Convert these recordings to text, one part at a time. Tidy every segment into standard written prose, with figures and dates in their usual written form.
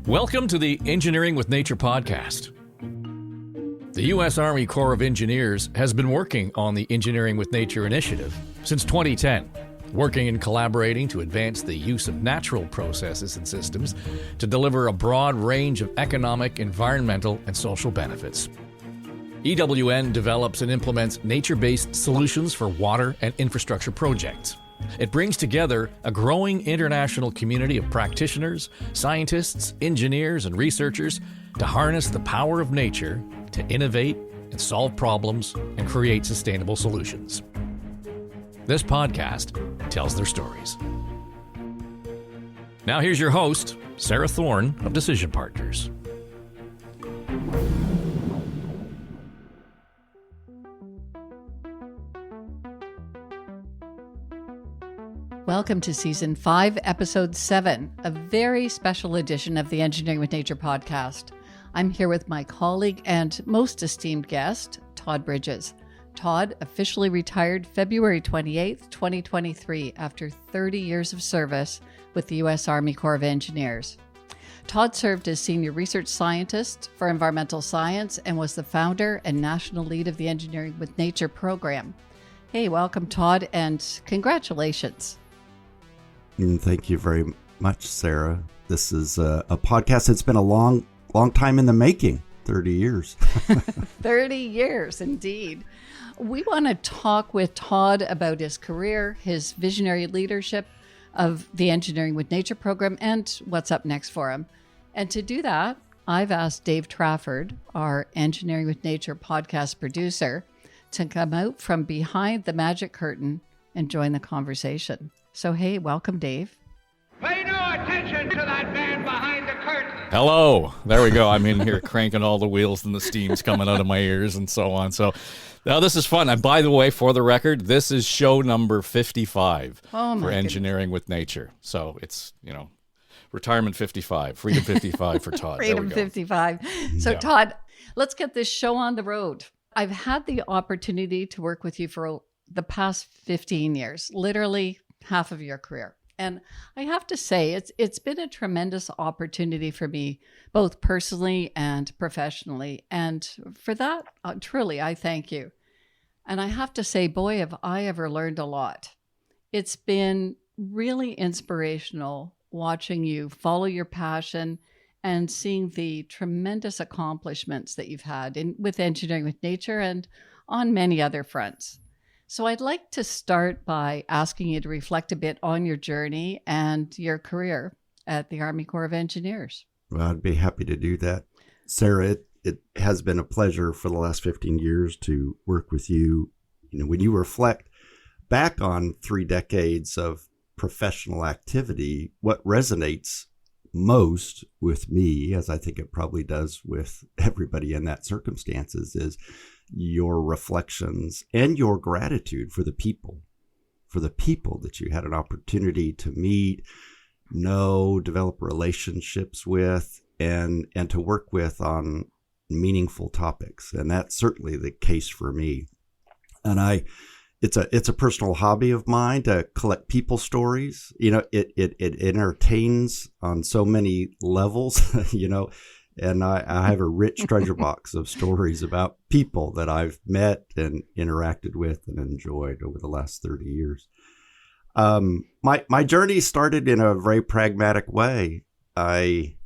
Welcome to the Engineering with Nature podcast. The U.S. Army Corps of Engineers has been working on the Engineering with Nature initiative since 2010, working and collaborating to advance the use of natural processes and systems to deliver a broad range of economic, environmental, and social benefits. EWN develops and implements nature-based solutions for water and infrastructure projects. It brings together a growing international community of practitioners, scientists, engineers, and researchers to harness the power of nature to innovate and solve problems and create sustainable solutions. This podcast tells their stories. Now here's your host, Sarah Thorne of Decision Partners. Welcome to Season 5, Episode 7, a very special edition of the Engineering with Nature podcast. I'm here with my colleague and most esteemed guest, Todd Bridges. Todd officially retired February 28, 2023, after 30 years of service with the U.S. Army Corps of Engineers. Todd served as Senior Research Scientist for Environmental Science and was the founder and national lead of the Engineering with Nature program. Hey, welcome, Todd, and congratulations. Thank you very much, Sarah. This is a podcast that's been a long time in the making, 30 years. 30 years, indeed. We want to talk with Todd about his career, his visionary leadership of the Engineering with Nature program, and what's up next for him. And to do that, I've asked Dave Trafford, our Engineering with Nature podcast producer, to come out from behind the magic curtain and join the conversation. So, hey, welcome, Dave. Pay no attention to that man behind the curtain. Hello. There we go. I'm in here cranking all the wheels and the steam's coming out of my ears and so on. So now this is fun. And by the way, for the record, this is show number 55 for Engineering with Nature. So it's, retirement 55, freedom 55 for Todd. Freedom 55. So yeah. Todd, let's get this show on the road. I've had the opportunity to work with you for the past 15 years, literally half of your career. And I have to say, it's been a tremendous opportunity for me, both personally and professionally. And for that, truly, I thank you. And I have to say, boy, have I ever learned a lot. It's been really inspirational watching you follow your passion and seeing the tremendous accomplishments that you've had with Engineering with Nature and on many other fronts. So I'd like to start by asking you to reflect a bit on your journey and your career at the Army Corps of Engineers. Well, I'd be happy to do that. Sarah, it has been a pleasure for the last 15 years to work with you. When you reflect back on 3 decades of professional activity, what resonates most with me, as I think it probably does with everybody in that circumstances, is your reflections and your gratitude for the people that you had an opportunity to meet, know, develop relationships with, and to work with on meaningful topics. And that's certainly the case for me. And it's a personal hobby of mine to collect people stories. It entertains on so many levels, and I have a rich treasure box of stories about people that I've met and interacted with and enjoyed over the last 30 years. My journey started in a very pragmatic way. I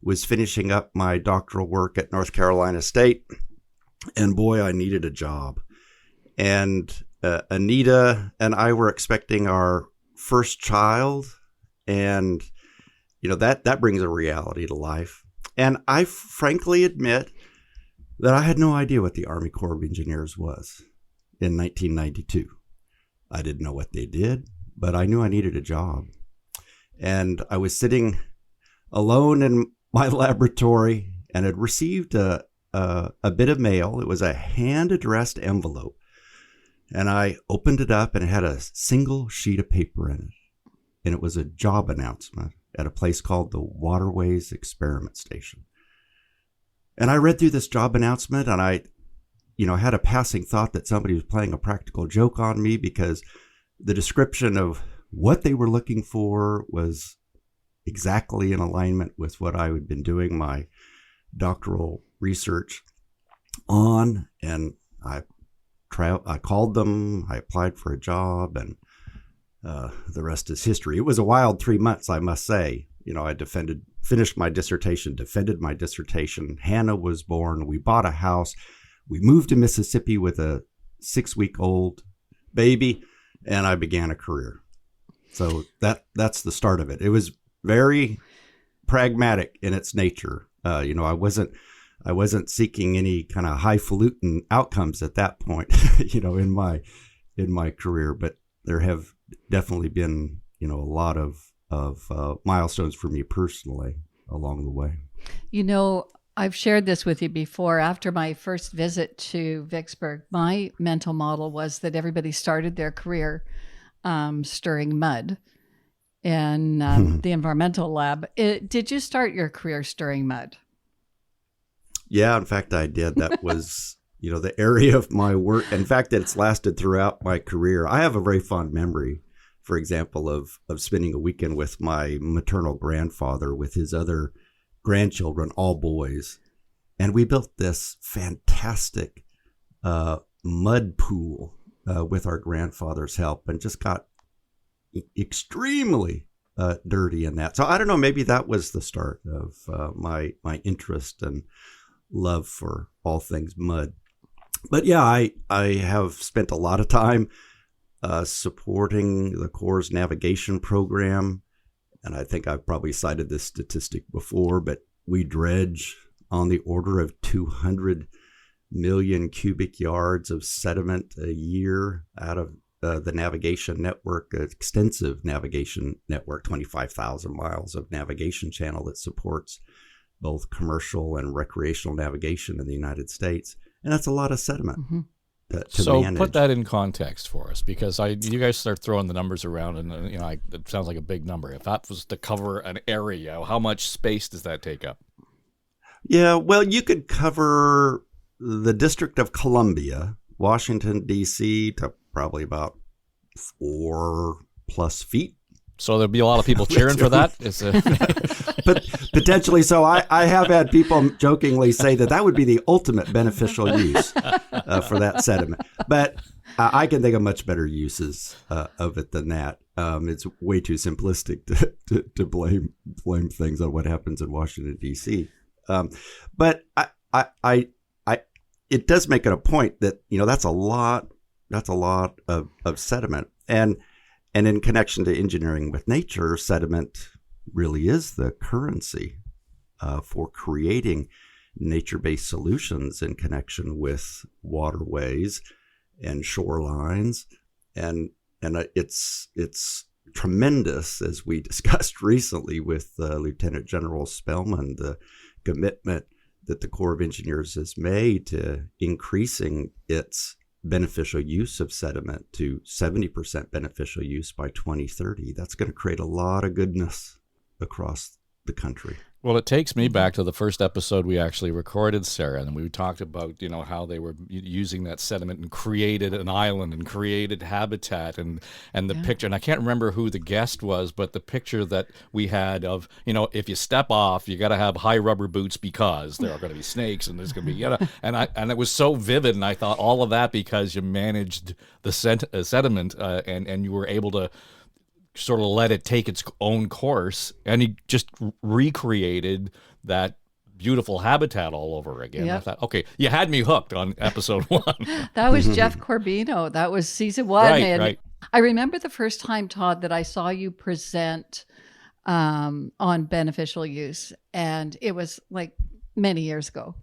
was finishing up my doctoral work at North Carolina State, and boy, I needed a job. And Anita and I were expecting our first child, and that brings a reality to life. And I frankly admit that I had no idea what the Army Corps of Engineers was in 1992. I didn't know what they did, but I knew I needed a job. And I was sitting alone in my laboratory and had received a bit of mail. It was a hand-addressed envelope. And I opened it up, and it had a single sheet of paper in it. And it was a job announcement at a place called the Waterways Experiment Station. And I read through this job announcement, and I had a passing thought that somebody was playing a practical joke on me, because the description of what they were looking for was exactly in alignment with what I had been doing my doctoral research on. And I called them, I applied for a job, and the rest is history. It was a wild 3 months, I must say. I finished my dissertation, defended my dissertation. Hannah was born. We bought a house. We moved to Mississippi with a 6-week-old baby, and I began a career. So that's the start of it. It was very pragmatic in its nature. I wasn't seeking any kind of highfalutin outcomes at that point, in my career. But there have definitely been, a lot of milestones for me personally along the way. I've shared this with you before. After my first visit to Vicksburg, my mental model was that everybody started their career stirring mud in the environmental lab. Did you start your career stirring mud? Yeah, in fact, I did. That was, the area of my work. In fact, it's lasted throughout my career. I have a very fond memory, for example, of spending a weekend with my maternal grandfather with his other grandchildren, all boys. And we built this fantastic mud pool with our grandfather's help, and just got extremely dirty in that. So I don't know, maybe that was the start of my interest and love for all things mud. But yeah, I have spent a lot of time supporting the Corps' navigation program. And I think I've probably cited this statistic before, but we dredge on the order of 200 million cubic yards of sediment a year out of the navigation network, extensive navigation network, 25,000 miles of navigation channel that supports both commercial and recreational navigation in the United States. And that's a lot of sediment. Mm-hmm. So manage. Put that in context for us, because you guys start throwing the numbers around, and it sounds like a big number. If that was to cover an area, how much space does that take up? Yeah, well, you could cover the District of Columbia, Washington, D.C., to probably about 4+ feet. So there'll be a lot of people cheering for that? But potentially so. I have had people jokingly say that would be the ultimate beneficial use for that sediment. But I can think of much better uses of it than that. It's way too simplistic to blame things on what happens in Washington, D.C. But it does make it a point that, that's a lot of sediment. And in connection to engineering with nature, sediment really is the currency for creating nature-based solutions in connection with waterways and shorelines. And it's tremendous, as we discussed recently with Lieutenant General Spellman, the commitment that the Corps of Engineers has made to increasing its beneficial use of sediment to 70% beneficial use by 2030. That's going to create a lot of goodness across the country. Well, it takes me back to the first episode we actually recorded, Sarah, and we talked about, how they were using that sediment and created an island and created habitat and the picture. And I can't remember who the guest was, but the picture that we had of, if you step off, you got to have high rubber boots because there are going to be snakes and there's going to be, and it was so vivid. And I thought all of that because you managed the sediment and you were able to sort of let it take its own course, and he just recreated that beautiful habitat all over again. Yep. I thought, okay, you had me hooked on episode 1. That was Jeff Corbino. That was season 1. Right. I remember the first time, Todd, that I saw you present on beneficial use, and it was like many years ago.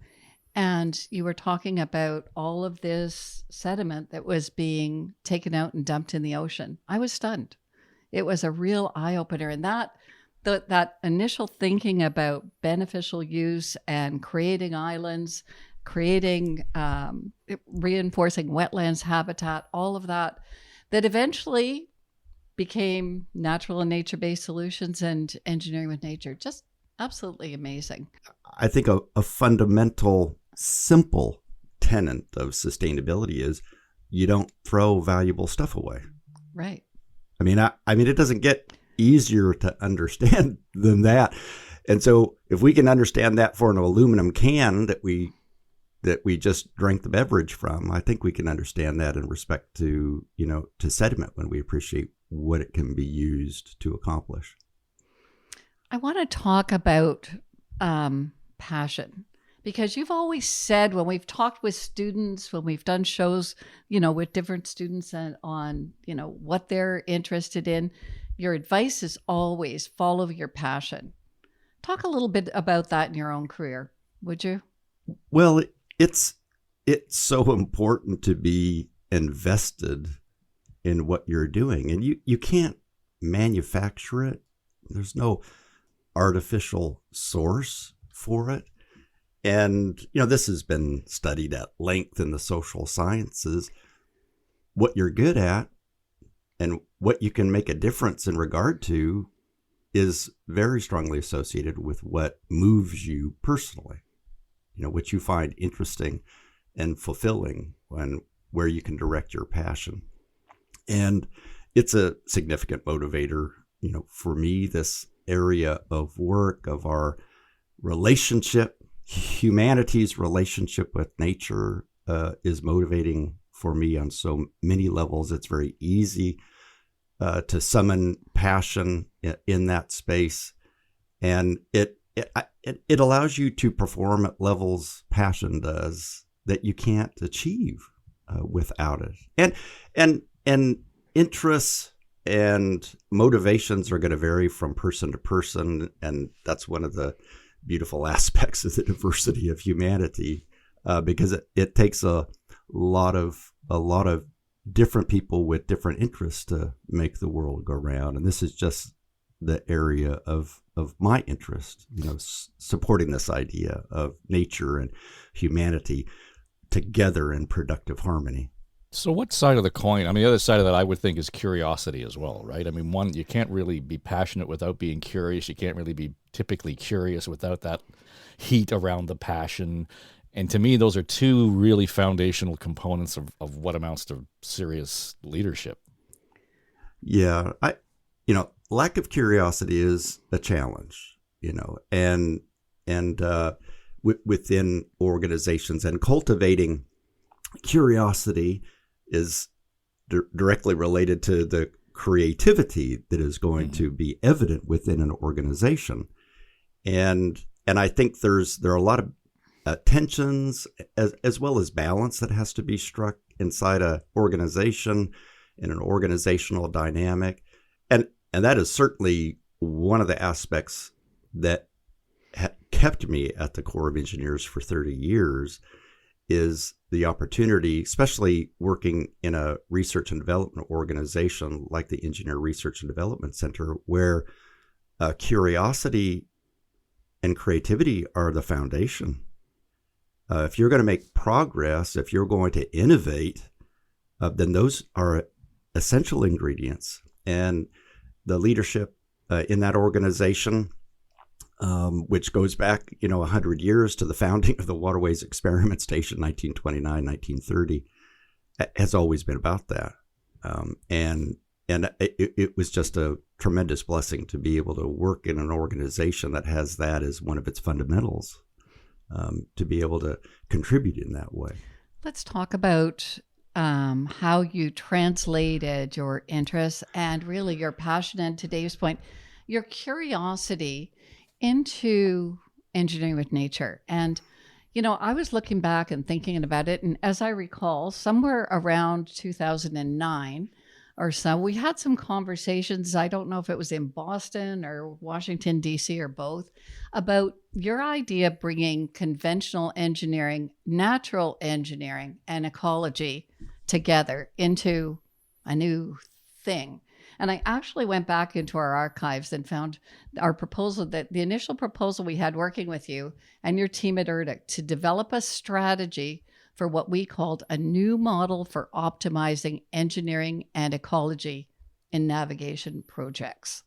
And you were talking about all of this sediment that was being taken out and dumped in the ocean. I was stunned. It was a real eye-opener. And that initial thinking about beneficial use and creating islands, reinforcing wetlands habitat, all of that eventually became natural and nature-based solutions and engineering with nature. Just absolutely amazing. I think a fundamental, simple tenet of sustainability is you don't throw valuable stuff away. Right. I mean, it doesn't get easier to understand than that. And so if we can understand that for an aluminum can that we just drank the beverage from, I think we can understand that in respect to, to sediment when we appreciate what it can be used to accomplish. I want to talk about passion, because you've always said, when we've talked with students, when we've done shows, with different students and on, what they're interested in, your advice is always follow your passion. Talk a little bit about that in your own career, would you? Well, it's so important to be invested in what you're doing, and you can't manufacture it. There's no artificial source for it. And, this has been studied at length in the social sciences. What you're good at and what you can make a difference in regard to is very strongly associated with what moves you personally, what you find interesting and fulfilling, and where you can direct your passion. And it's a significant motivator, for me, this area of work, of our relationship, humanity's relationship with nature is motivating for me on so many levels. It's very easy to summon passion in that space, and it allows you to perform at levels passion does that you can't achieve without it. And interests and motivations are going to vary from person to person, and that's one of the beautiful aspects of the diversity of humanity, because it takes a lot of different people with different interests to make the world go round. And this is just the area of my interest, supporting this idea of nature and humanity together in productive harmony. So what side of the coin? I mean, the other side of that I would think is curiosity as well, right? I mean, one, you can't really be passionate without being curious. You can't really be typically curious without that heat around the passion. And to me, those are two really foundational components of what amounts to serious leadership. Yeah, lack of curiosity is a challenge, and within organizations, and cultivating curiosity is directly related to the creativity that is going to be evident within an organization. And I think there are a lot of tensions as well as balance that has to be struck inside an organization, in an organizational dynamic. And that is certainly one of the aspects that kept me at the Corps of Engineers for 30 years, is the opportunity, especially working in a research and development organization like the Engineer Research and Development Center, where curiosity and creativity are the foundation. If you're going to make progress, if you're going to innovate, then those are essential ingredients. And the leadership in that organization, which goes back, 100 years to the founding of the Waterways Experiment Station, 1929, 1930, has always been about that. And it was just a tremendous blessing to be able to work in an organization that has that as one of its fundamentals, to be able to contribute in that way. Let's talk about how you translated your interests and really your passion, and to Dave's point, your curiosity into engineering with nature. And, I was looking back and thinking about it. And as I recall, somewhere around 2009 or so, we had some conversations. I don't know if it was in Boston or Washington, D.C. or both, about your idea of bringing conventional engineering, natural engineering, and ecology together into a new thing. And I actually went back into our archives and found our proposal, that the initial proposal we had working with you and your team at ERDIC to develop a strategy for what we called a new model for optimizing engineering and ecology in navigation projects.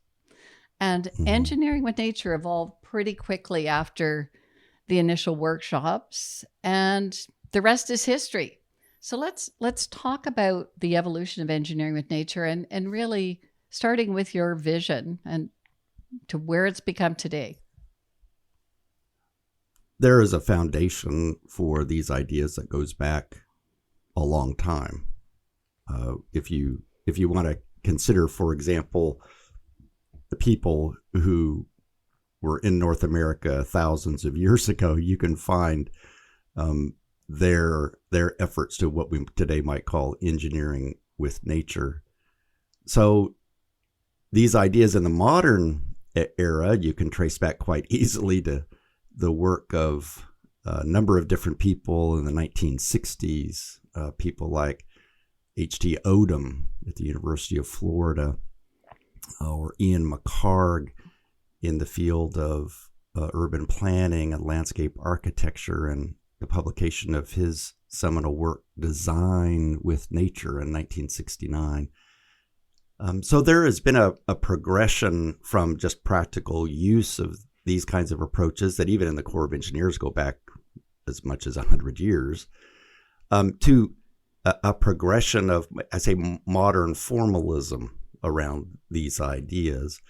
And engineering with nature evolved pretty quickly after the initial workshops, and the rest is history. So let's talk about the evolution of engineering with nature and really starting with your vision and to where it's become today? There is a foundation for these ideas that goes back a long time. If you want to consider, for example, the people who were in North America thousands of years ago, you can find their efforts to what we today might call engineering with nature. So these ideas in the modern era, you can trace back quite easily to the work of a number of different people in the 1960s, people like H.T. Odom at the University of Florida, or Ian McHarg in the field of urban planning and landscape architecture, and the publication of his seminal work, Design with Nature, in 1969. So there has been a progression from just practical use of these kinds of approaches that even in the Corps of Engineers go back as much as 100 years, to a progression of, I say, modern formalism around these ideas.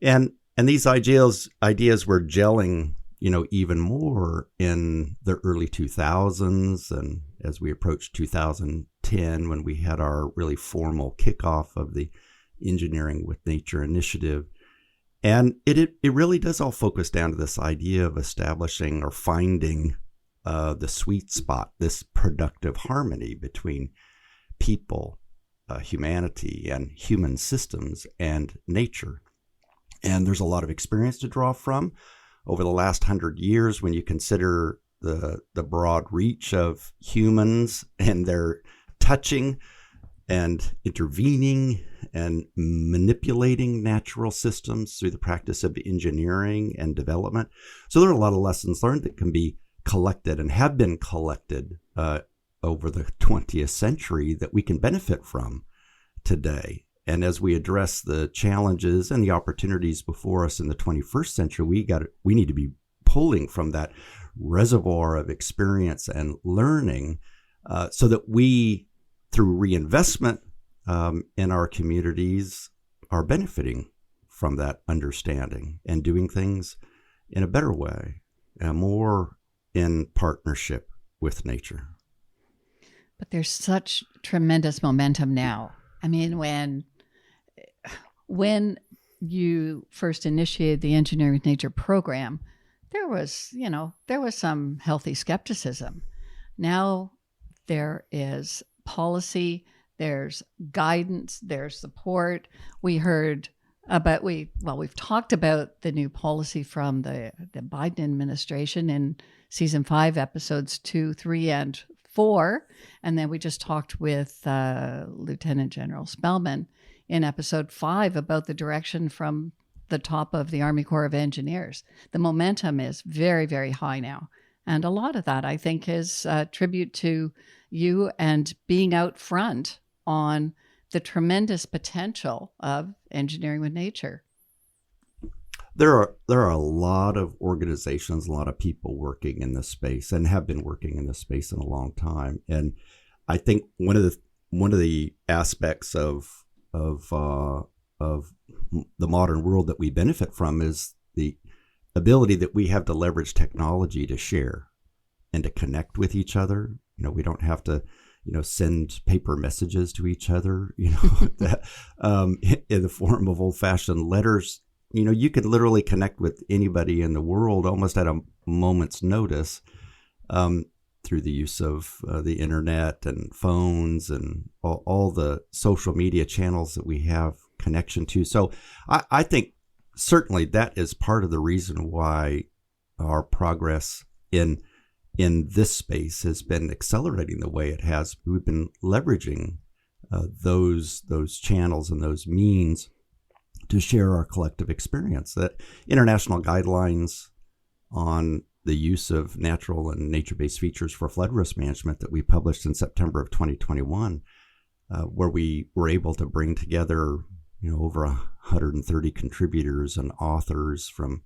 And these ideas were gelling, even more in the early 2000s, and as we approached 2010, when we had our really formal kickoff of the Engineering with Nature initiative. And it really does all focus down to this idea of establishing or finding the sweet spot, this productive harmony between people, humanity, and human systems and nature. And there's a lot of experience to draw from over the last 100 years when you consider the broad reach of humans and their touching and intervening and manipulating natural systems through the practice of engineering and development. So there are a lot of lessons learned that can be collected and have been collected over the 20th century that we can benefit from today. And as we address the challenges and the opportunities before us in the 21st century, we need to be pulling from that reservoir of experience and learning so that we, through reinvestment in our communities, are benefiting from that understanding and doing things in a better way and more in partnership with nature. But there's such tremendous momentum now. I mean, when you first initiated the Engineering with Nature program, there was some healthy skepticism. Now there is policy, there's guidance, there's support. We've talked about the new policy from the Biden administration in season 5, episodes 2, 3, and 4. And then we just talked with Lieutenant General Spellman in episode 5 about the direction from the top of the Army Corps of Engineers. The momentum is very, very high now. And a lot of that, I think, is a tribute to you and being out front on the tremendous potential of engineering with nature. There are a lot of organizations, a lot of people working in this space and have been working in this space in a long time. And I think one of the aspects of the modern world that we benefit from is the ability that we have to leverage technology to share and to connect with each other. We don't have to, send paper messages to each other, that, in the form of old-fashioned letters. You could literally connect with anybody in the world almost at a moment's notice through the use of the internet and phones and all the social media channels that we have connection to. So I think certainly that is part of the reason why our progress in this space has been accelerating the way it has. We've been leveraging those channels and those means to share our collective experience. That international guidelines on the use of natural and nature-based features for flood risk management that we published in September of 2021, where we were able to bring together over 130 contributors and authors from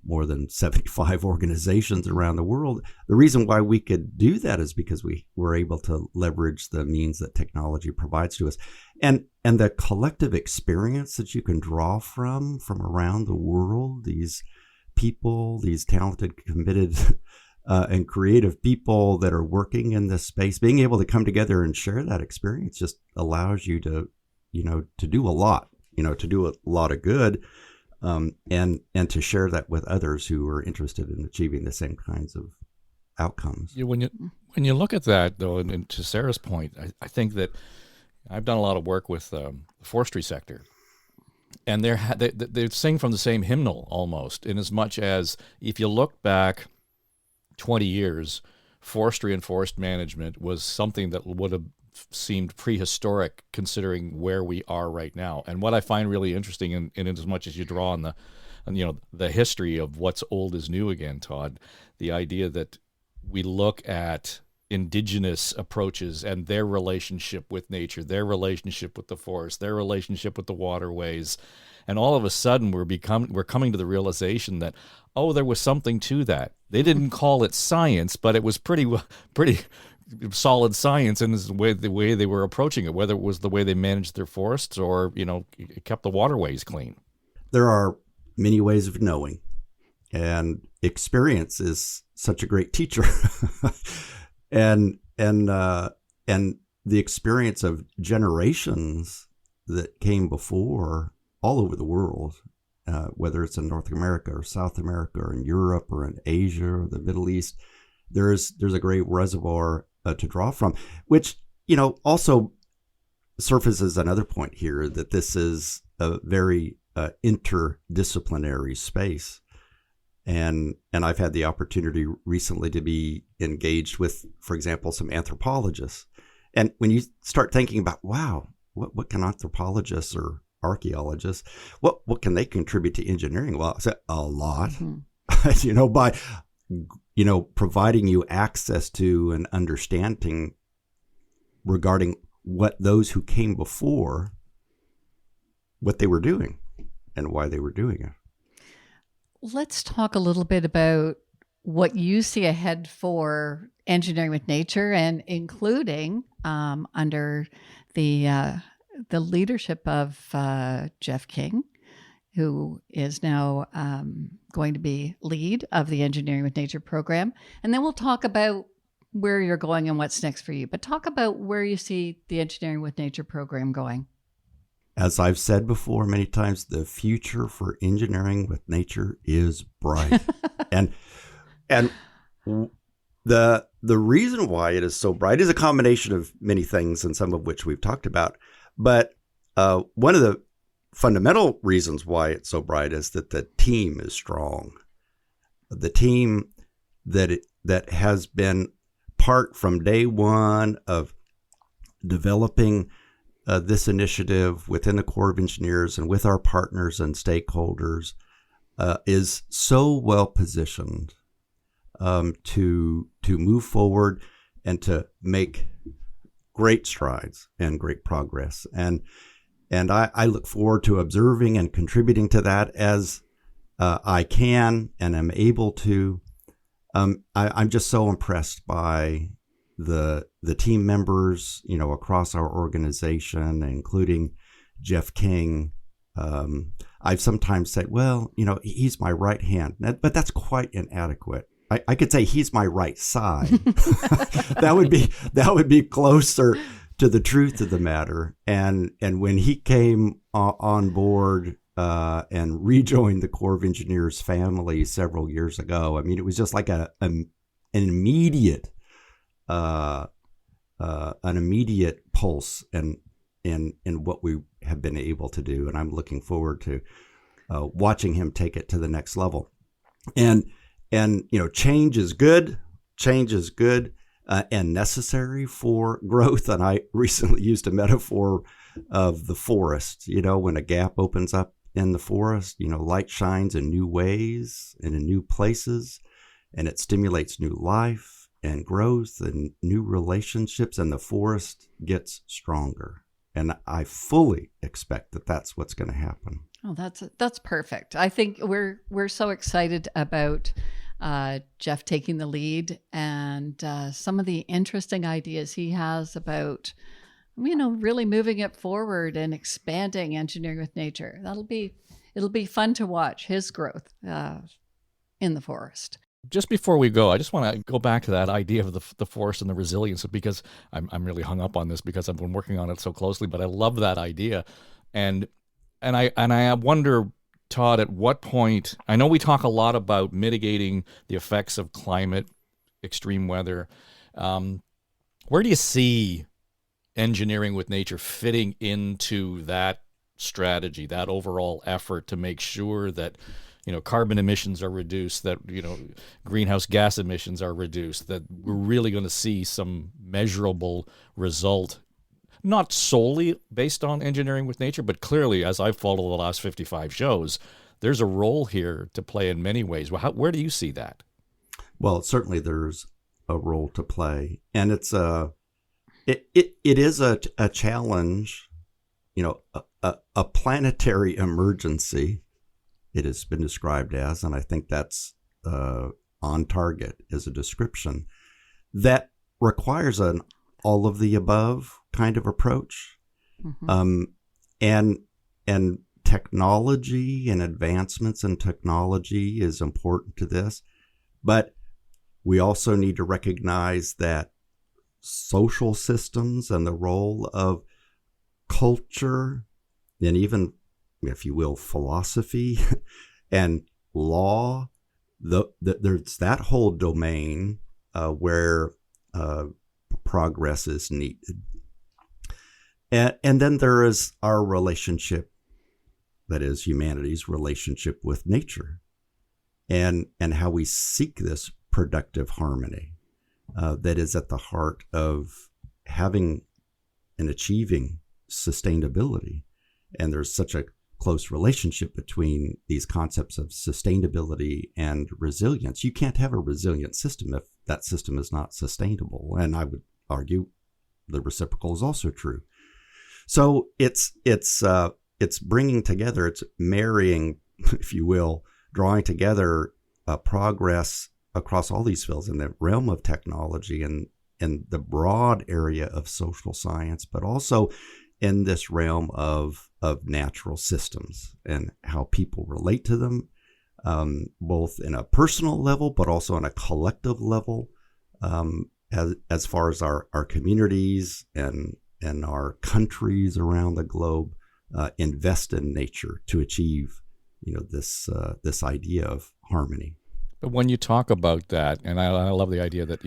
more than 75 organizations around the world. The reason why we could do that is because we were able to leverage the means that technology provides to us, and the collective experience that you can draw from around the world. These people, these talented, committed, and creative people that are working in this space, being able to come together and share that experience just allows you to, to do a lot, to do a lot of good. And to share that with others who are interested in achieving the same kinds of outcomes. When you look at that, though, and to Sarah's point, I think that I've done a lot of work with the forestry sector, and they sing from the same hymnal almost, in as much as if you look back 20 years, forestry and forest management was something that would have seemed prehistoric considering where we are right now. And what I find really interesting, in as much as you draw on the history of what's old is new again, Todd, the idea that we look at indigenous approaches and their relationship with nature, their relationship with the forest, their relationship with the waterways, and all of a sudden we're coming to the realization that, there was something to that. They didn't call it science, but it was pretty solid science in the way they were approaching it, whether it was the way they managed their forests or, kept the waterways clean. There are many ways of knowing, and experience is such a great teacher. and the experience of generations that came before all over the world, whether it's in North America or South America or in Europe or in Asia or the Middle East, there's a great reservoir to draw from, which, also surfaces another point here, that this is a very interdisciplinary space. And I've had the opportunity recently to be engaged with, for example, some anthropologists. And when you start thinking about, wow, what can anthropologists or archaeologists, what can they contribute to engineering? Well, I said a lot, by providing you access to an understanding regarding what those who came before, what they were doing and why they were doing it. Let's talk a little bit about what you see ahead for engineering with nature, and including under the leadership of Jeff King, who is now going to be lead of the Engineering with Nature program. And then we'll talk about where you're going and what's next for you. But talk about where you see the Engineering with Nature program going. As I've said before many times, the future for engineering with nature is bright. and the reason why it is so bright is a combination of many things, and some of which we've talked about. But one of the fundamental reasons why it's so bright is that the team is strong. The team that has been part from day one of developing this initiative within the Corps of Engineers and with our partners and stakeholders is so well positioned to move forward and to make great strides and great progress. And I look forward to observing and contributing to that as I can and am able to. I'm just so impressed by the team members, across our organization, including Jeff King. I've sometimes said, well, he's my right hand, but that's quite inadequate. I could say he's my right side. That would be closer to the truth of the matter. And when he came on board and rejoined the Corps of Engineers family several years ago, I mean, it was just like an immediate pulse in what we have been able to do. And I'm looking forward to watching him take it to the next level. And change is good. Change is good and necessary for growth. And I recently used a metaphor of the forest. When a gap opens up in the forest, light shines in new ways and in new places, and it stimulates new life and growth and new relationships, and the forest gets stronger. And I fully expect that that's what's going to happen. Oh, that's perfect. I think we're so excited about Jeff taking the lead and some of the interesting ideas he has about, really moving it forward and expanding engineering with nature. It'll be fun to watch his growth in the forest. Just before we go, I just want to go back to that idea of the forest and the resilience, because I'm really hung up on this because I've been working on it so closely. But I love that idea, and I wonder, Todd, at what point? I know we talk a lot about mitigating the effects of climate, extreme weather. Where do you see engineering with nature fitting into that strategy, that overall effort to make sure that carbon emissions are reduced, that greenhouse gas emissions are reduced, that we're really going to see some measurable result, not solely based on engineering with nature, but clearly, as I've followed the last 55 shows, there's a role here to play in many ways. Where do you see that? Well, certainly there's a role to play, and it is a challenge, a planetary emergency. It has been described as, and I think that's on target as a description, that requires an all of the above kind of approach. Mm-hmm. And technology and advancements in technology is important to this, but we also need to recognize that social systems and the role of culture, and even, if you will, philosophy and law, there's that whole domain where progress is needed. And then there is our relationship, that is humanity's relationship with nature, and how we seek this productive harmony that is at the heart of having and achieving sustainability. And there's such a close relationship between these concepts of sustainability and resilience. You can't have a resilient system if that system is not sustainable. And I would argue the reciprocal is also true. So it's bringing together, it's marrying, if you will, drawing together progress across all these fields in the realm of technology and the broad area of social science, but also in this realm of natural systems and how people relate to them, both in a personal level, but also on a collective level, as far as our communities and our countries around the globe invest in nature to achieve, this idea of harmony. But when you talk about that, and I love the idea that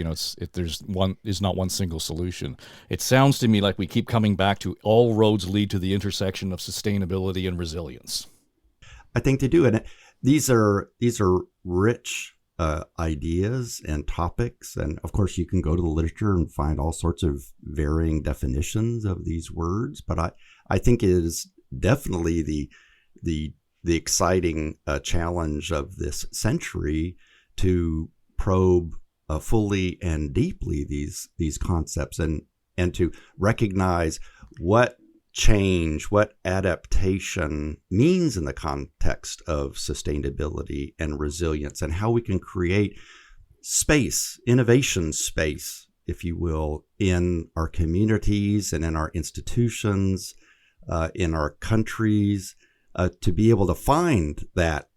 there's not one single solution. It sounds to me like we keep coming back to all roads lead to the intersection of sustainability and resilience. I think they do, and these are rich ideas and topics, and of course you can go to the literature and find all sorts of varying definitions of these words. But I think it is definitely the exciting challenge of this century to probe fully and deeply these concepts and to recognize what change, what adaptation means in the context of sustainability and resilience, and how we can create space, innovation space, if you will, in our communities and in our institutions, in our countries, to be able to find that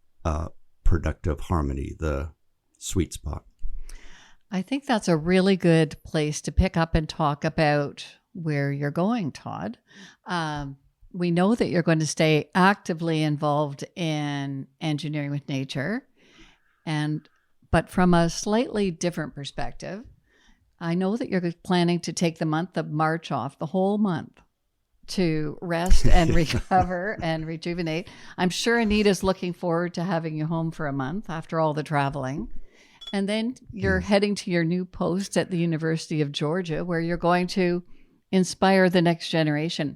productive harmony, the sweet spot. I think that's a really good place to pick up and talk about where you're going, Todd. We know that you're going to stay actively involved in engineering with nature, but from a slightly different perspective. I know that you're planning to take the month of March off, the whole month, to rest and recover and rejuvenate. I'm sure Anita's looking forward to having you home for a month after all the traveling. And then you're heading to your new post at the University of Georgia, where you're going to inspire the next generation.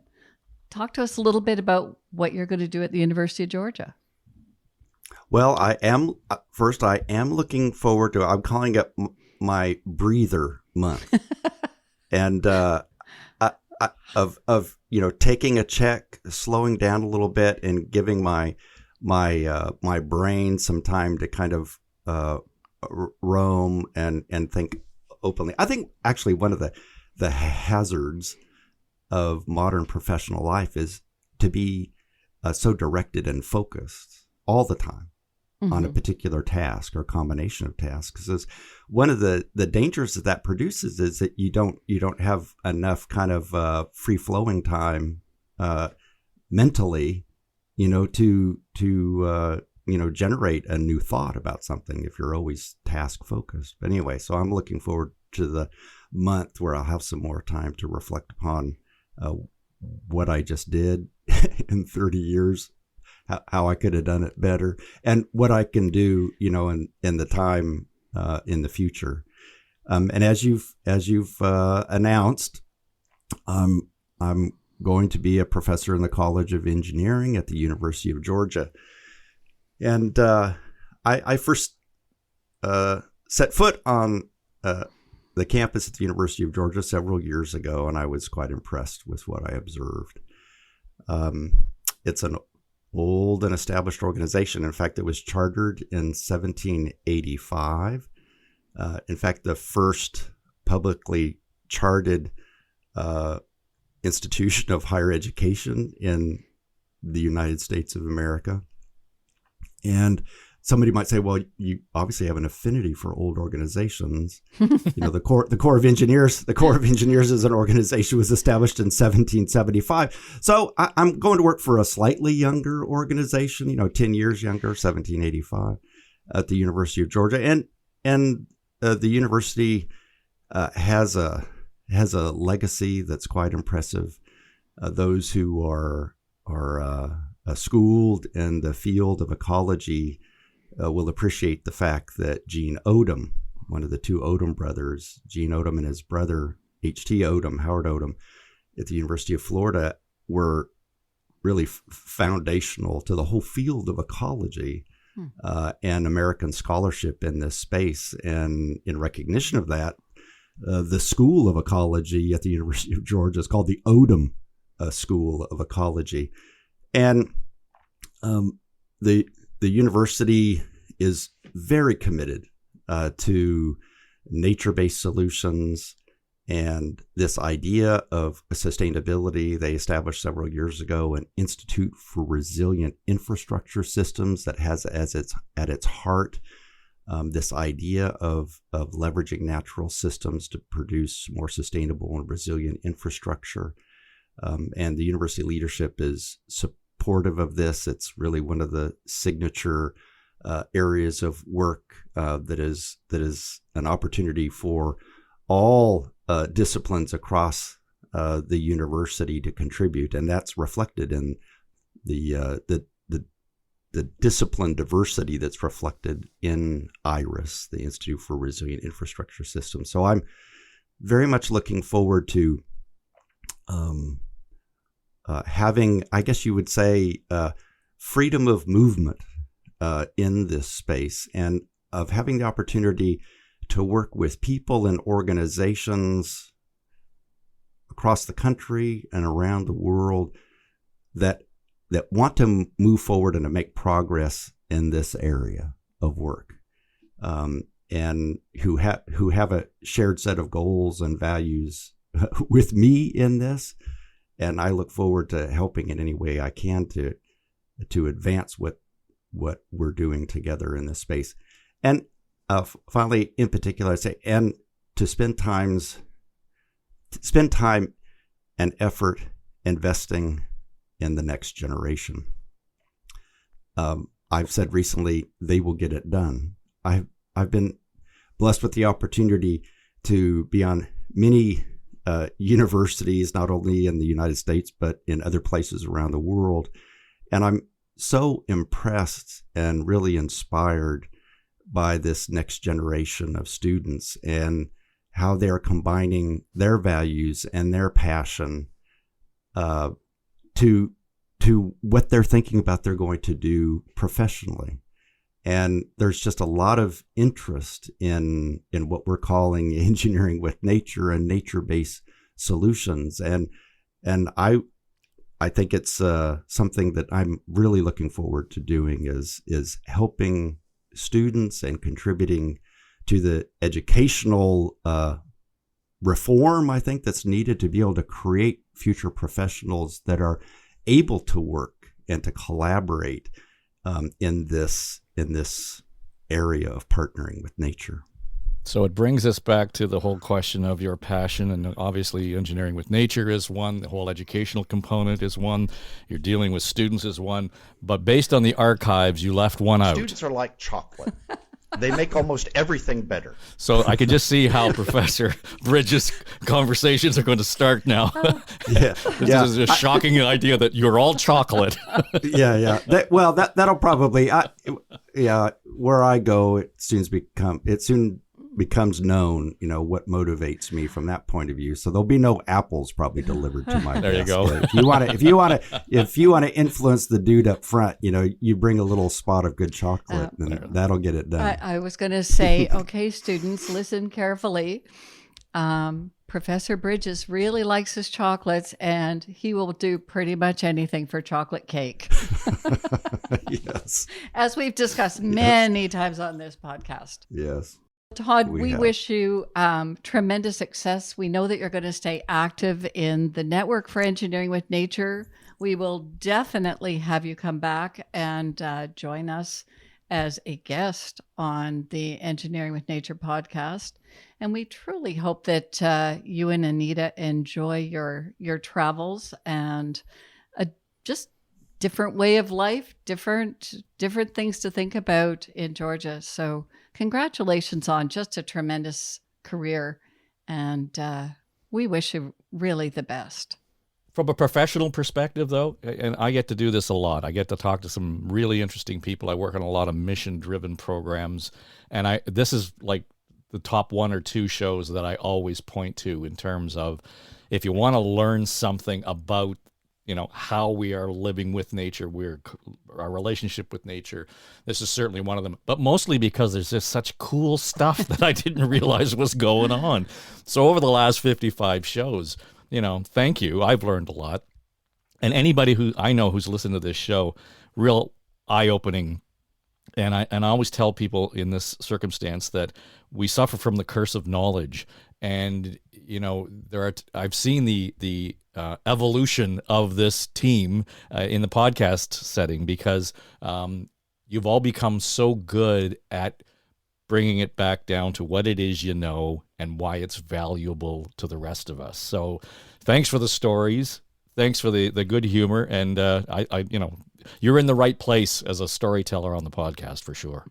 Talk to us a little bit about what you're going to do at the University of Georgia. Well, I am looking forward to, I'm calling it my breather month. And of taking a check, slowing down a little bit, and giving my brain some time to kind of roam and think openly. I think actually one of the hazards of modern professional life is to be so directed and focused all the time on a particular task or combination of tasks. Because one of the dangers that produces is that you don't have enough kind of free flowing time mentally, to generate a new thought about something if you're always task focused. But anyway, so I'm looking forward to the month where I'll have some more time to reflect upon what I just did in 30 years, how I could have done it better, and what I can do, in the time in the future. And as you've announced, I'm going to be a professor in the College of Engineering at the University of Georgia. And I first set foot on the campus at the University of Georgia several years ago, and I was quite impressed with what I observed. It's an old and established organization. In fact, it was chartered in 1785. In fact, the first publicly chartered institution of higher education in the United States of America. And somebody might say, well, you obviously have an affinity for old organizations. The Corps of Engineers as an organization was established in 1775. So I'm going to work for a slightly younger organization, 10 years younger, 1785, at the University of Georgia. And the university has a legacy that's quite impressive. Those who are schooled in the field of ecology will appreciate the fact that Gene Odom, one of the two Odom brothers, Gene Odom and his brother H.T. Odom, Howard Odom, at the University of Florida, were really foundational to the whole field of ecology and American scholarship in this space. And in recognition of that, the School of Ecology at the University of Georgia is called the Odom School of Ecology. And the university is very committed to nature-based solutions and this idea of sustainability. They established several years ago an Institute for Resilient Infrastructure Systems that has at its heart this idea of leveraging natural systems to produce more sustainable and resilient infrastructure. And the university leadership is supportive of this. It's really one of the signature areas of work that is an opportunity for all disciplines across the university to contribute, and that's reflected in the discipline diversity that's reflected in IRIS, the Institute for Resilient Infrastructure Systems. So I'm very much looking forward to having, I guess you would say, freedom of movement in this space, and of having the opportunity to work with people and organizations across the country and around the world that want to move forward and to make progress in this area of work, and who have a shared set of goals and values with me in this. And I look forward to helping in any way I can to advance what we're doing together in this space. And finally, in particular, I'd say, and to spend time and effort investing in the next generation. I've said recently, they will get it done. I've been blessed with the opportunity to be on many universities, not only in the United States, but in other places around the world. And I'm so impressed and really inspired by this next generation of students and how they're combining their values and their passion to what they're thinking about they're going to do professionally. And there's just a lot of interest in what we're calling engineering with nature and nature-based solutions. And And I think it's something that I'm really looking forward to doing is helping students and contributing to the educational reform, I think, that's needed to be able to create future professionals that are able to work and to collaborate in this area of partnering with nature. So it brings us back to the whole question of your passion, and obviously engineering with nature is one, the whole educational component is one, you're dealing with students is one, but based on the archives, you left one out. Students are like chocolate. They make almost everything better. So I can just see how Professor Bridges' conversations are going to start now. This is a shocking idea that you're all chocolate. Yeah. That'll probably, where I go, it soon becomes known, what motivates me from that point of view. So there'll be no apples probably delivered to my there desk. You go. If you want to influence the dude up front, you bring a little spot of good chocolate, and that'll get it done. I was going to say, okay, students, listen carefully. Professor Bridges really likes his chocolates, and he will do pretty much anything for chocolate cake. Yes. As we've discussed many times on this podcast. Yes. Todd, we wish you tremendous success. We know that you're going to stay active in the Network for Engineering with Nature. We will definitely have you come back and join us as a guest on the Engineering with Nature podcast. And we truly hope that you and Anita enjoy your travels and just different way of life, different things to think about in Georgia. So congratulations on just a tremendous career. And we wish you really the best. From a professional perspective, though, and I get to do this a lot, I get to talk to some really interesting people. I work on a lot of mission-driven programs, and this is like the top one or two shows that I always point to in terms of if you want to learn something about how we are living with nature, our relationship with nature. This is certainly one of them, but mostly because there's just such cool stuff that I didn't realize was going on. So over the last 55 shows, thank you. I've learned a lot. And anybody who I know who's listened to this show, real eye-opening. And I always tell people in this circumstance that we suffer from the curse of knowledge. And, I've seen the evolution of this team in the podcast setting because you've all become so good at bringing it back down to what it is and why it's valuable to the rest of us. So thanks for the stories. Thanks for the good humor. And you're in the right place as a storyteller on the podcast for sure.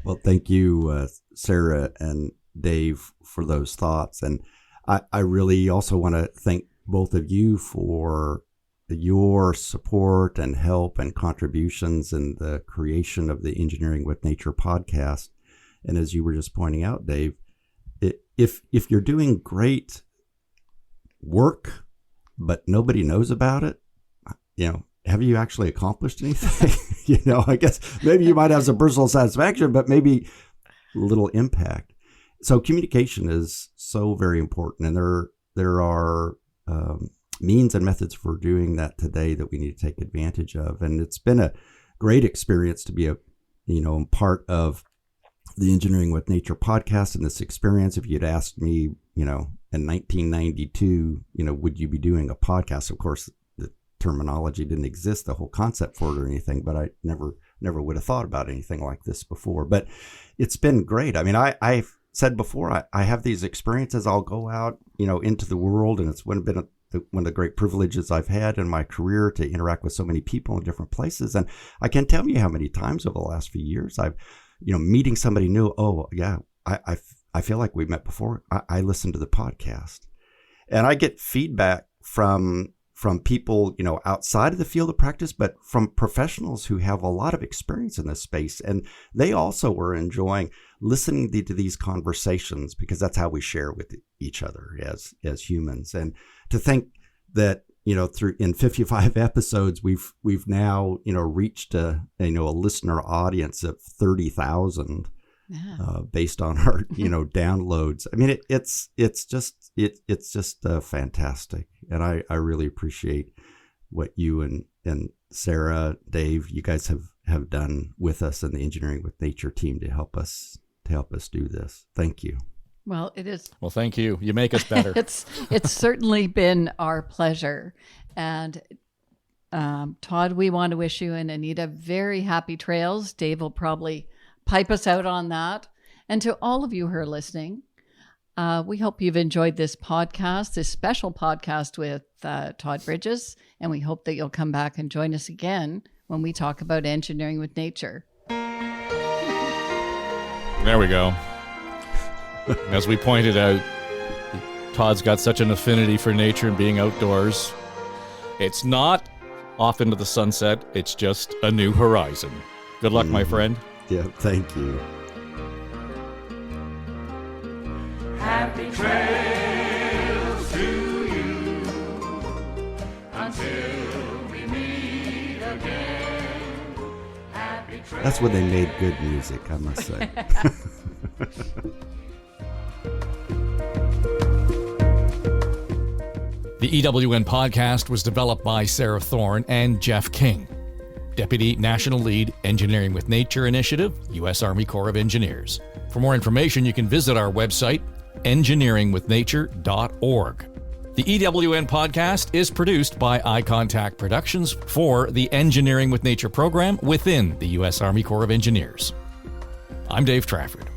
Well, thank you, Sarah and Dave, for those thoughts. And I really also want to thank both of you for your support and help and contributions in the creation of the Engineering with Nature podcast. And as you were just pointing out, Dave, if you're doing great work, but nobody knows about it, have you actually accomplished anything? I guess maybe you might have some personal satisfaction, but maybe little impact. So communication is so very important, and there are means and methods for doing that today that we need to take advantage of. And it's been a great experience to be part of the Engineering with Nature podcast and this experience. If you'd asked me, in 1992, would you be doing a podcast? Of course, the terminology didn't exist, the whole concept for it or anything, but I never would have thought about anything like this before. But it's been great. I mean, I've said before, I have these experiences. I'll go out, into the world, and it's been one of the great privileges I've had in my career to interact with so many people in different places. And I can't tell you how many times over the last few years I've, meeting somebody new. Oh yeah, I feel like we've met before. I listened to the podcast, and I get feedback from people, outside of the field of practice, but from professionals who have a lot of experience in this space. And they also were enjoying listening to these conversations because that's how we share with each other as humans. And to think that, through in 55 episodes, we've now, reached a listener audience of 30,000. based on our downloads. I mean, it's just fantastic, and I really appreciate what you and Sarah, Dave, you guys have done with us and the Engineering with Nature team to help us do this. Thank you. Well, it is. Well, thank you. You make us better. It's certainly been our pleasure. And Todd, we want to wish you and Anita very happy trails. Dave will probably pipe us out on that. And to all of you who are listening, we hope you've enjoyed this podcast, this special podcast with Todd Bridges. And we hope that you'll come back and join us again when we talk about engineering with nature. There we go. As we pointed out, Todd's got such an affinity for nature and being outdoors. It's not off into the sunset. It's just a new horizon. Good luck, my friend. Yeah, thank you. Happy trails to you until we meet again. Happy trails. That's when they made good music, I must say. The EWN podcast was developed by Sarah Thorne and Jeff King, Deputy National Lead, Engineering with Nature Initiative, U.S. Army Corps of Engineers. For more information, you can visit our website, engineeringwithnature.org. The EWN podcast is produced by Eye Contact Productions for the Engineering with Nature program within the U.S. Army Corps of Engineers. I'm Dave Trafford.